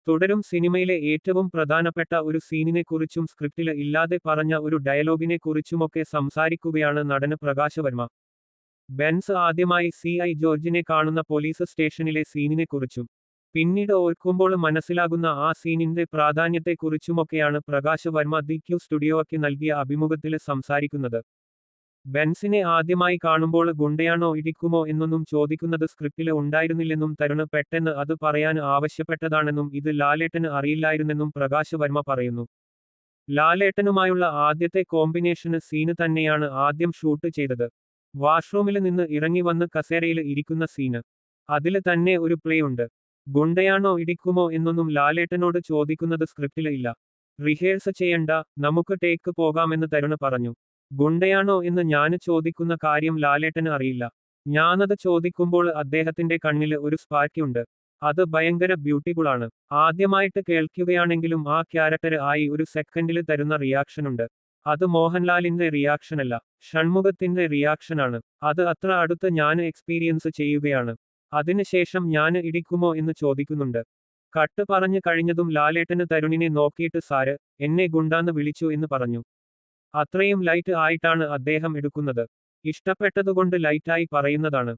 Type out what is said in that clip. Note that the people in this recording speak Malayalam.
തുടരും സിനിമയിലെ ഏറ്റവും പ്രധാനപ്പെട്ട ഒരു സീനിനെക്കുറിച്ചും സ്ക്രിപ്റ്റില് ഇല്ലാതെ പറഞ്ഞ ഒരു ഡയലോഗിനെ കുറിച്ചുമൊക്കെ സംസാരിക്കുകയാണ് നടന് പ്രകാശ് വർമ്മ. ബെൻസ് ആദ്യമായി CI ജോർജിനെ കാണുന്ന പോലീസ് സ്റ്റേഷനിലെ സീനിനെക്കുറിച്ചും പിന്നീട് ഓർക്കുമ്പോൾ മനസ്സിലാകുന്ന ആ സീനിന്റെ പ്രാധാന്യത്തെക്കുറിച്ചുമൊക്കെയാണ് പ്രകാശ് വർമ്മ ദി ക്യൂ സ്റ്റുഡിയോയ്ക്ക് നൽകിയ അഭിമുഖത്തില് സംസാരിക്കുന്നത്. ബെൻസിനെ ആദ്യമായി കാണുമ്പോൾ ഗുണ്ടയാണോ ഇടിക്കുമോ എന്നൊന്നും ചോദിക്കുന്നത് സ്ക്രിപ്റ്റില് ഉണ്ടായിരുന്നില്ലെന്നും തരുണ് പെട്ടെന്ന് അത് പറയാന് ആവശ്യപ്പെട്ടതാണെന്നും ഇത് ലാലേട്ടന് അറിയില്ലായിരുന്നെന്നും പ്രകാശ് വർമ്മ പറയുന്നു. ലാലേട്ടനുമായുള്ള ആദ്യത്തെ കോമ്പിനേഷന് സീന് തന്നെയാണ് ആദ്യം ഷൂട്ട് ചെയ്തത്. വാഷ്റൂമില് നിന്ന് ഇറങ്ങി വന്ന് കസേരയില് ഇരിക്കുന്ന സീന്. അതില് തന്നെ ഒരു പ്ലേ ഉണ്ട്. ഗുണ്ടയാണോ ഇടിക്കുമോ എന്നൊന്നും ലാലേട്ടനോട് ചോദിക്കുന്നത് സ്ക്രിപ്റ്റില് ഇല്ല. റിഹേഴ്സ് ചെയ്യണ്ട, നമുക്ക് ടേക്ക് പോകാമെന്ന് തരുണ് പറഞ്ഞു. ഗുണ്ടയാണോ എന്ന് ഞാന് ചോദിക്കുന്ന കാര്യം ലാലേട്ടന് അറിയില്ല. ഞാനത് ചോദിക്കുമ്പോൾ അദ്ദേഹത്തിന്റെ കണ്ണില് ഒരു സ്പാർക്ക് ഉണ്ട്. അത് ഭയങ്കര ബ്യൂട്ടിഫുള്ളാണ്. ആദ്യമായിട്ട് കേൾക്കുകയാണെങ്കിലും ആ ക്യാരക്ടര് ആയി ഒരു സെക്കൻഡില് തരുന്ന റിയാക്ഷനുണ്ട്. അത് മോഹൻലാലിന്റെ റിയാക്ഷനല്ല, ഷൺമുഖത്തിന്റെ റിയാക്ഷനാണ്. അത് അത്ര അടുത്ത് ഞാന് എക്സ്പീരിയൻസ് ചെയ്യുകയാണ്. അതിന് ശേഷം ഞാന് ഇടിക്കുമോ എന്ന് ചോദിക്കുന്നുണ്ട്. കട്ട് പറഞ്ഞ് കഴിഞ്ഞതും ലാലേട്ടന് തരുണിനെ നോക്കിയിട്ട് സാര്, എന്നെ ഗുണ്ടാന്ന് വിളിച്ചു എന്ന് പറഞ്ഞു. അത്രയും ലൈറ്റ് ആയിട്ടാണ് അദ്ദേഹം എടുക്കുന്നത്. ഇഷ്ടപ്പെട്ടതുകൊണ്ട് ലൈറ്റായി പറയുന്നതാണ്.